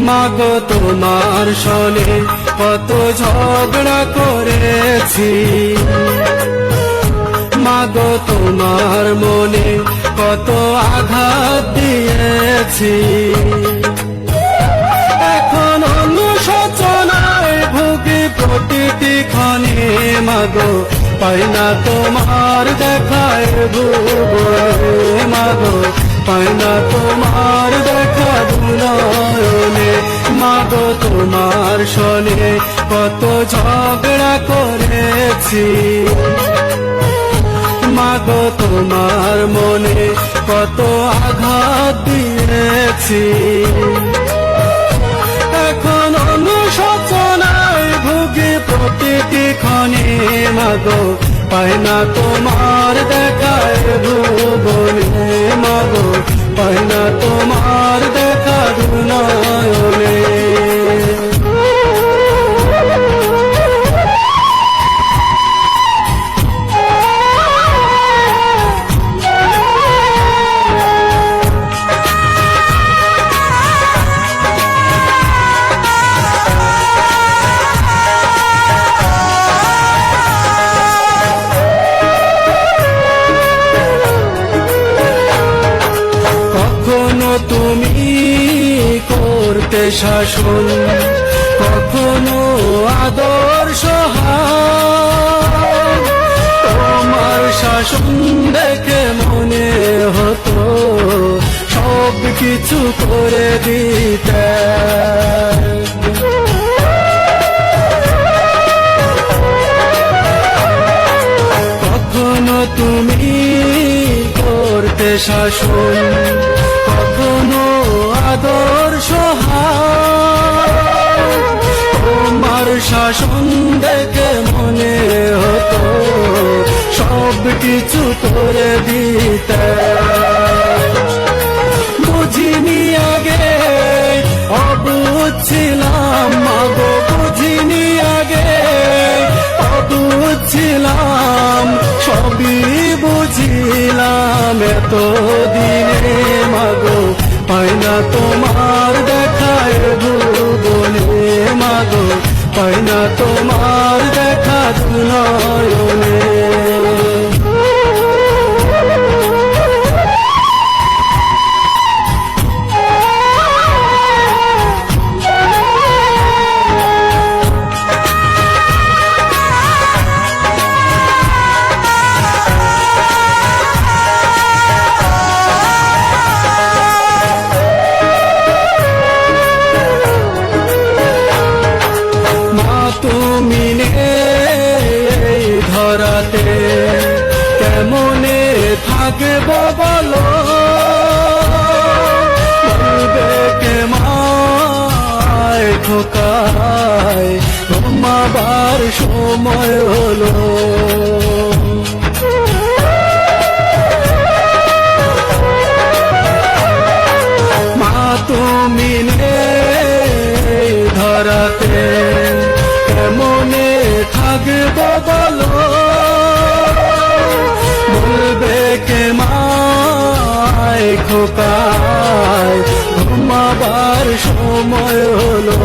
মাগো তোমার সনে কত ঝগড়া করেছি, মাগো তোমার মনে কত আঘাত দিয়েছি। এখন অনুশোচনায় ভুগি প্রতিটি ক্ষণে, মাগো পাই না তোমার দেখায় ভুবনে, মাগো পাই না তোমার দেখা দুনয়নে। মাগো তোমার সনে কত ঝগড়া করেছি, মাগো তোমার মনে কত আঘাত দিয়েছি। এখন অনুশোচনায় ভুগি প্রতিটি ক্ষণে, মাগো পাই না তোমার দেখায় ভুবনে, মাগো পাই না তোমার দেখা দুনয়নে। তুমি করতে শাসন, কখনো আদর্শ তোমার শাসন দেখে মনে হতো সব কিছু করে দিতে। কখনো তুমি করতে শাসন, কখনো আদর্শ তোমার শাসন দেখে মনে হতো সব কিছু করে দিতে। বুঝিনি আগে অবুঝ ছিলাম, মাগো বুঝিনি আগে অবুঝ ছিলাম, সবই বুঝিলাম এত দিনে। মাগো পাই না তোমার দেখায় ভুবনে, মাগো পাই না তোমার দেখা দুনয়নে। তুমি নেই ধরাতে কেমনে থাকবো বলো, বলবে কে মায় খোকায় ঘুমাবার সময় হলো। মা তুমি নেই ধরাতে কেমনে থাকবো বলো, বলবে কে মায় খোকায় ঘুমাবার সময় হলো।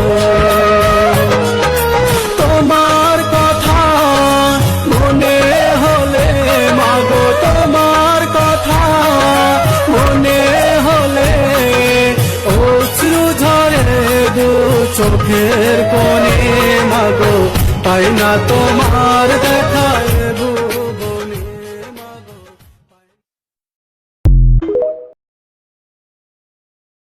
তোমার কথা মনে হলে, মাগো তোমার কথা মনে হলে অশ্রু ঝরে দু চোখের কোণে। মাগো পাই না তোমার দেখা